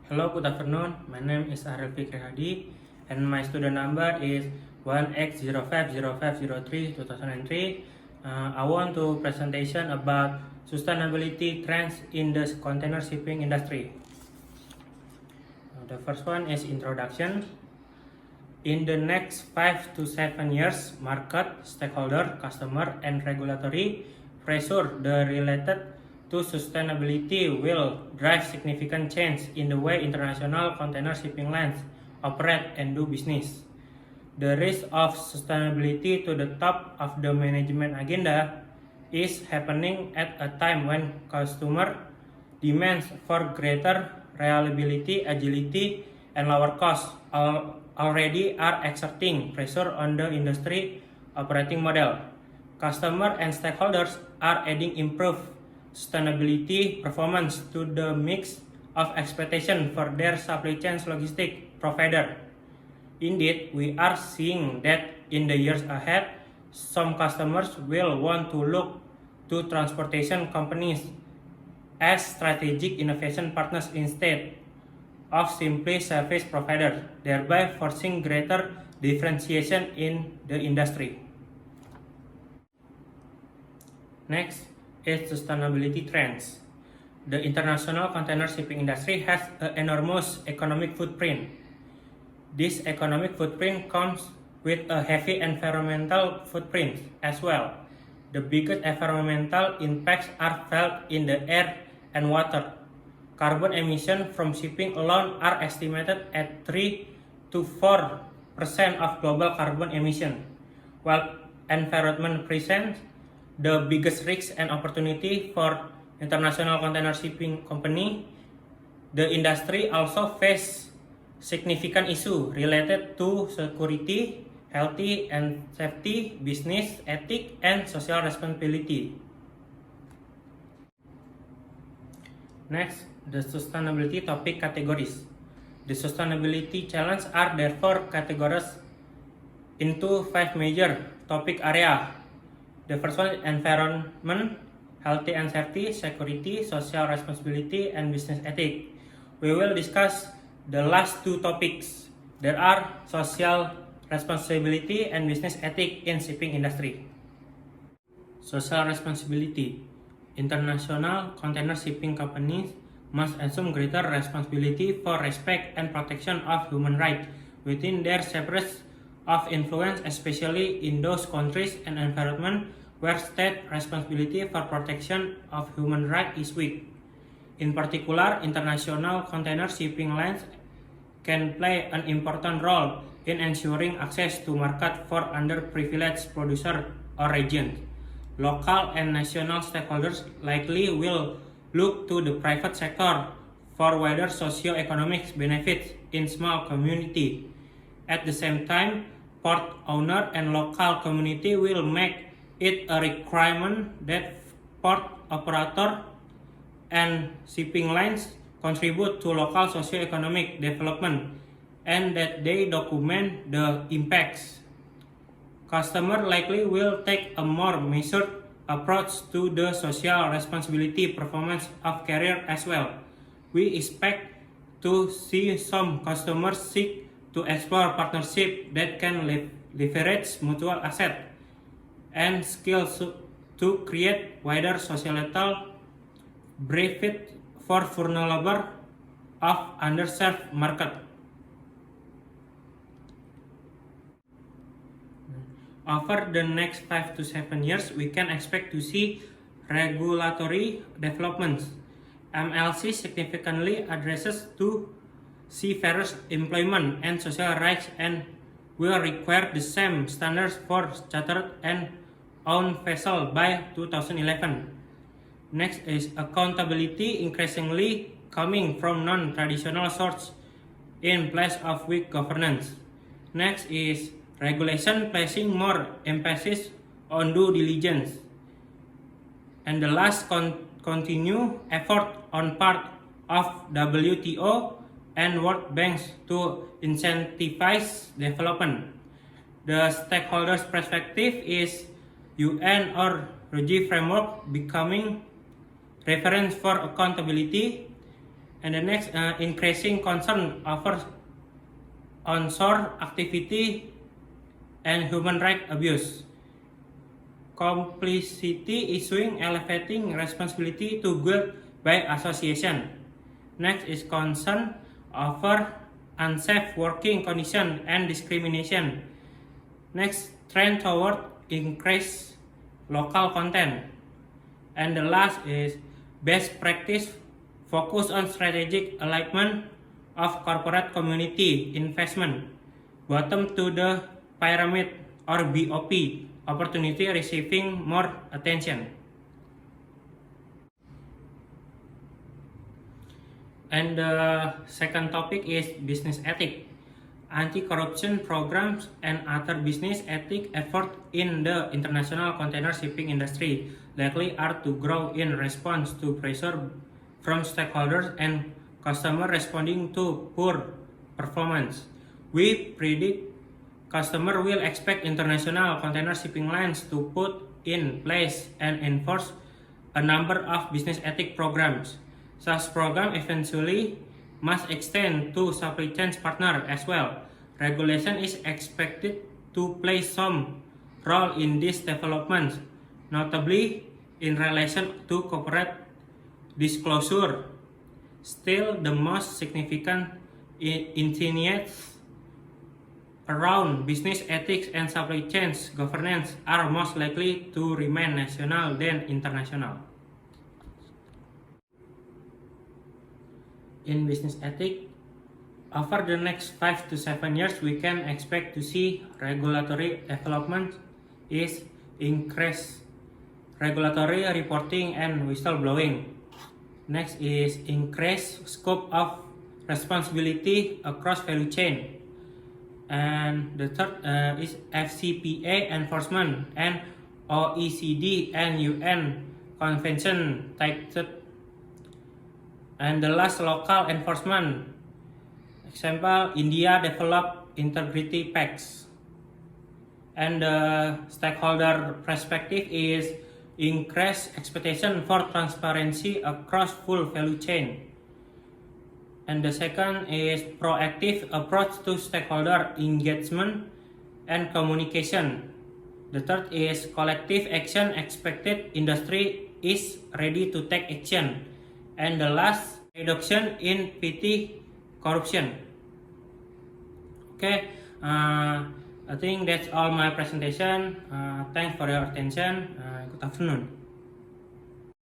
Hello, good afternoon. My name is Ariel Fikri Hadi, and my student number is 1X050503-2003. I want to presentation about sustainability trends in the container shipping industry. The first one is introduction. In the next 5 to 7 years, market, stakeholder, customer, and regulatory pressure related to sustainability will drive significant change in the way international container shipping lines operate and do business. The rise of sustainability to the top of the management agenda is happening at a time when customer demands for greater reliability, agility, and lower costs already are exerting pressure on the industry operating model. Customers and stakeholders are adding improved sustainability performance to the mix of expectation for their supply chain logistic provider. Indeed, we are seeing that in the years ahead, some customers will want to look to transportation companies as strategic innovation partners instead of simply service providers, thereby forcing greater differentiation in the industry. Next is sustainability trends. The international container shipping industry has an enormous economic footprint. This economic footprint comes with a heavy environmental footprint as well. The biggest environmental impacts are felt in the air and water. Carbon emissions from shipping alone are estimated at 3 to 4% of global carbon emissions, while environment presents the biggest risk and opportunity for international container shipping company. The industry also faces significant issues related to security, health and safety, business ethics, and social responsibility. Next, the sustainability topic categories. The sustainability challenges are therefore categorized into 5 major topic areas. The first one is environment, health and safety, security, social responsibility, and business ethics. We will discuss the last 2 topics. There are social responsibility and business ethics in shipping industry. Social responsibility. International container shipping companies must assume greater responsibility for respect and protection of human rights within their spheres of influence, especially in those countries and environments where state responsibility for protection of human rights is weak. In particular, international container shipping lines can play an important role in ensuring access to market for underprivileged producers or regions. Local and national stakeholders likely will look to the private sector for wider socio-economic benefits in small community. At the same time, port owner and local community will make it a requirement that port operator and shipping lines contribute to local socio-economic development and that they document the impacts. Customers likely will take a more measured approach to the social responsibility performance of carrier as well. We expect to see some customers seek to explore partnerships that can leverage mutual assets and skills to create wider societal benefit for vulnerable of underserved market. Over the next 5 to 7 years, we can expect to see regulatory developments. MLC significantly addresses to seafarers' employment and social rights and will require the same standards for chartered and owned vessels by 2011. Next is accountability increasingly coming from non-traditional sources in place of weak governance. Next is regulation placing more emphasis on due diligence. And the last continue effort on part of WTO and World Banks to incentivize development. The stakeholders' perspective is UN or RGGI framework becoming reference for accountability And the next, increasing concern over onshore activity and human rights abuse. Complicity issuing elevating responsibility to good by association. Next is concern over unsafe working condition and discrimination. Next, trend toward increased local content. And the last is best practice focus on strategic alignment of corporate community investment. Bottom to the pyramid or BOP, opportunity receiving more attention. And the second topic is business ethics. Anti-corruption programs and other business ethics efforts in the international container shipping industry likely are to grow in response to pressure from stakeholders and customers responding to poor performance. We predict customers will expect international container shipping lines to put in place and enforce a number of business ethics programs. Such programs eventually must extend to supply chain partners as well. Regulation is expected to play some role in this development, notably in relation to corporate disclosure. Still, the most significant initiatives around business ethics and supply chain governance are most likely to remain national than international. In business ethics, over the next 5 to 7 years, we can expect to see regulatory development is increased regulatory reporting and whistleblowing. Next is increased scope of responsibility across value chain. And the third is FCPA enforcement and OECD and UN convention cited. And the last, local enforcement. Example, India developed integrity packs. And the stakeholder perspective is increased expectation for transparency across full value chain. And the second is proactive approach to stakeholder engagement and communication. The third is collective action expected industry is ready to take action. And the last, reduction in petty corruption. Okay, I think that's all my presentation. Thanks for your attention. Good afternoon.